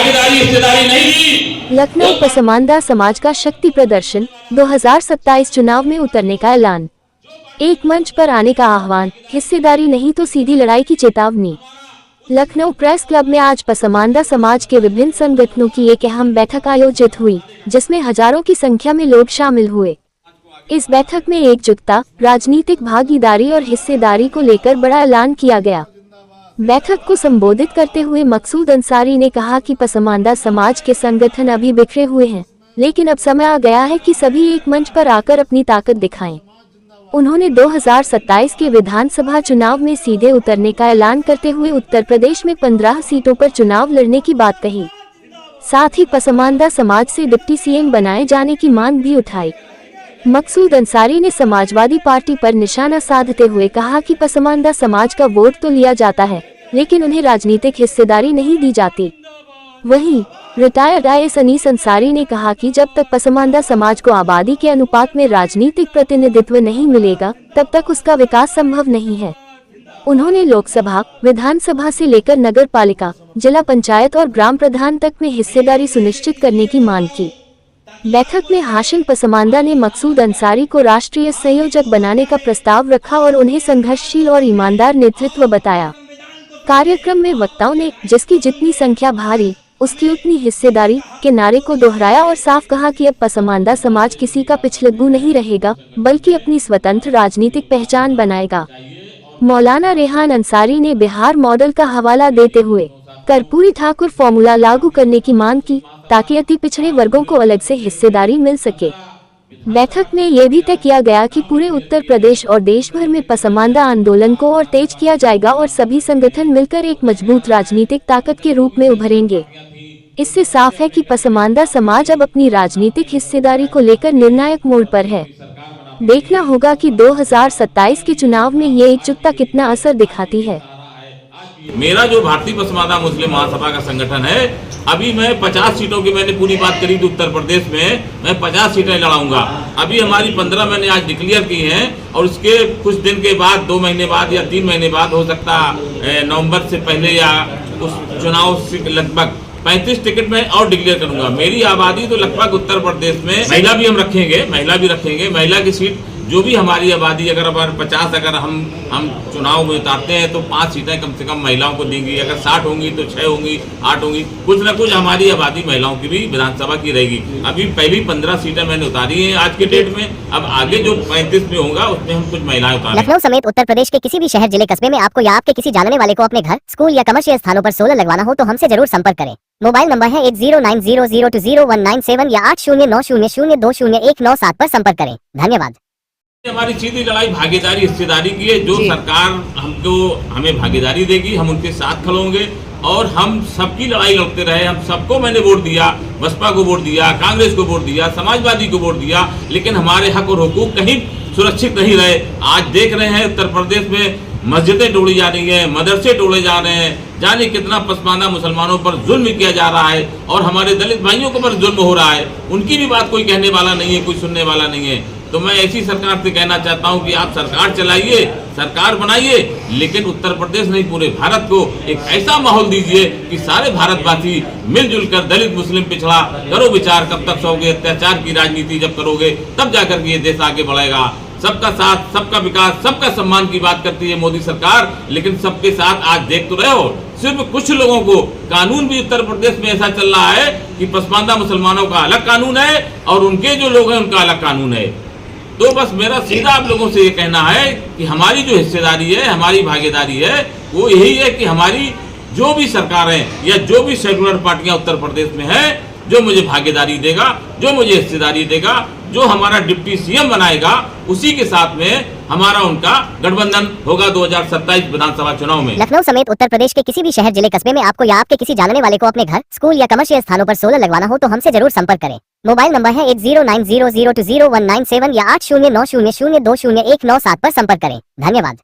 भागीदारी हिस्सेदारी नहीं दी। लखनऊ पसमानदा समाज का शक्ति प्रदर्शन, 2027 चुनाव में उतरने का ऐलान। एक मंच पर आने का आह्वान, हिस्सेदारी नहीं तो सीधी लड़ाई की चेतावनी। लखनऊ प्रेस क्लब में आज पसमानदा समाज के विभिन्न संगठनों की एक अहम बैठक आयोजित हुई, जिसमें हजारों की संख्या में लोग शामिल हुए। इस बैठक में एकजुटता, राजनीतिक भागीदारी और हिस्सेदारी को लेकर बड़ा ऐलान किया गया। बैठक को संबोधित करते हुए मकसूद अंसारी ने कहा कि पसमानदा समाज के संगठन अभी बिखरे हुए हैं, लेकिन अब समय आ गया है कि सभी एक मंच पर आकर अपनी ताकत दिखाएं। उन्होंने 2027 के विधानसभा चुनाव में सीधे उतरने का ऐलान करते हुए उत्तर प्रदेश में 15 सीटों पर चुनाव लड़ने की बात कही। साथ ही पसमानदा समाज से डिप्टी सीएम बनाए जाने की मांग भी उठाई। मकसूद अंसारी ने समाजवादी पार्टी पर निशाना साधते हुए कहा कि पसमानदा समाज का वोट तो लिया जाता है, लेकिन उन्हें राजनीतिक हिस्सेदारी नहीं दी जाती। वहीं रिटायर्ड आईएएस अनीस अंसारी ने कहा कि जब तक पसमानदा समाज को आबादी के अनुपात में राजनीतिक प्रतिनिधित्व नहीं मिलेगा, तब तक उसका विकास संभव नहीं है। उन्होंने लोकसभा, विधानसभा से लेकर नगर पालिका, जिला पंचायत और ग्राम प्रधान तक में हिस्सेदारी सुनिश्चित करने की मांग की। बैठक में हाशिम पसमानदा ने मकसूद अंसारी को राष्ट्रीय संयोजक बनाने का प्रस्ताव रखा और उन्हें संघर्षशील और ईमानदार नेतृत्व बताया। कार्यक्रम में वक्ताओं ने जिसकी जितनी संख्या भारी, उसकी उतनी हिस्सेदारी के नारे को दोहराया और साफ कहा कि अब पसमानदा समाज किसी का पिछलग्गू नहीं रहेगा, बल्कि अपनी स्वतंत्र राजनीतिक पहचान बनाएगा। मौलाना रेहान अंसारी ने बिहार मॉडल का हवाला देते हुए कर्पूरी ठाकुर फॉर्मूला लागू करने की मांग की, ताकि अति पिछड़े वर्गों को अलग से हिस्सेदारी मिल सके। बैठक में यह भी तय किया गया कि पूरे उत्तर प्रदेश और देश भर में पसमानदा आंदोलन को और तेज किया जाएगा और सभी संगठन मिलकर एक मजबूत राजनीतिक ताकत के रूप में उभरेंगे। इससे साफ है कि पसमानदा समाज अब अपनी राजनीतिक हिस्सेदारी को लेकर निर्णायक मोड़ पर है। देखना होगा कि 2027 के चुनाव में ये एकजुटता कितना असर दिखाती है। मेरा जो भारतीय पसमानदा मुस्लिम महासभा का संगठन है, अभी मैं 50 सीटों की मैंने पूरी बात करी थी। उत्तर प्रदेश में मैं 50 सीटें लड़ाऊंगा। अभी हमारी 15 मैंने आज डिक्लेयर की हैं और उसके कुछ दिन के बाद, 2 महीने बाद या 3 महीने बाद, हो सकता नवंबर से पहले या उस चुनाव से लगभग 35 टिकट में और डिक्लेयर करूंगा। मेरी आबादी तो लगभग उत्तर प्रदेश में महिला भी हम रखेंगे, महिला की सीट जो भी हमारी आबादी अगर 50 अगर हम चुनाव में उतारते हैं तो 5 सीटें कम से कम महिलाओं को देंगी। अगर 60 होंगी तो 6 होंगी, 8 होंगी, कुछ न कुछ हमारी आबादी महिलाओं की भी विधानसभा की रहेगी। अभी पहली 15 सीटें मैंने उतारी हैं आज के डेट में। अब आगे जो 35 में होगा उसमें हम कुछ महिलाएं उतारेंगे। लखनऊ समेत उत्तर प्रदेश के किसी भी शहर, जिले, कस्बे में आपको या आपके किसी जानने वाले को अपने घर, स्कूल या कमर्शियल स्थानों पर सोलर लगवाना हो तो हमसे जरूर संपर्क करें। मोबाइल नंबर है 8090020197 या 8090020197 पर संपर्क करें। धन्यवाद। हमारी सीधी लड़ाई भागीदारी हिस्सेदारी की है। जो सरकार हमें भागीदारी देगी, हम उनके साथ खड़े होंगे और हम सबकी लड़ाई लड़ते रहे। हम सबको मैंने वोट दिया, बसपा को वोट दिया, कांग्रेस को वोट दिया, समाजवादी को वोट दिया, लेकिन हमारे हक और हुकूक कहीं सुरक्षित नहीं रहे। आज देख रहे हैं उत्तर प्रदेश में मस्जिदें तोड़ी जा रही हैं, मदरसे तोड़े जा रहे हैं, जाने कितना पसमानदा मुसलमानों पर जुल्म किया जा रहा है और हमारे दलित भाइयों के ऊपर जुल्म हो रहा है। उनकी भी बात कोई कहने वाला नहीं है, कोई सुनने वाला नहीं है। तो मैं ऐसी सरकार से कहना चाहता हूं कि आप सरकार चलाइए, सरकार बनाइए, लेकिन उत्तर प्रदेश नहीं पूरे भारत को एक ऐसा माहौल दीजिए कि सारे भारतवासी मिलजुल कर दलित मुस्लिम पिछड़ा करो विचार। कब तक सोओगे? अत्याचार की राजनीति जब करोगे तब जाकर के ये देश आगे बढ़ेगा। सबका साथ, सबका विकास, सबका सम्मान की बात करती है मोदी सरकार, लेकिन सबके साथ आज देख तो रहे हो सिर्फ कुछ लोगों को। कानून भी उत्तर प्रदेश में ऐसा चल रहा है कि पसमानदा मुसलमानों का अलग कानून है और उनके जो लोग हैं उनका अलग कानून है। तो बस मेरा सीधा आप लोगों से ये कहना है कि हमारी जो हिस्सेदारी है, हमारी भागीदारी है, वो यही है कि हमारी जो भी सरकारें या जो भी सेक्युलर पार्टियां उत्तर प्रदेश में है, जो मुझे भागीदारी देगा, जो मुझे हिस्सेदारी देगा, जो हमारा डिप्टी सीएम बनाएगा, उसी के साथ में हमारा उनका गठबंधन होगा 2027 विधानसभा चुनाव में। लखनऊ समेत उत्तर प्रदेश के किसी भी शहर, जिले, कस्बे में आपको या आपके किसी जानने वाले को अपने घर, स्कूल या कमर्शियल स्थानों पर सोलर लगवाना हो तो हमसे जरूर संपर्क करें। मोबाइल नंबर है 8090020197 या 8090020197 पर संपर्क करें। धन्यवाद।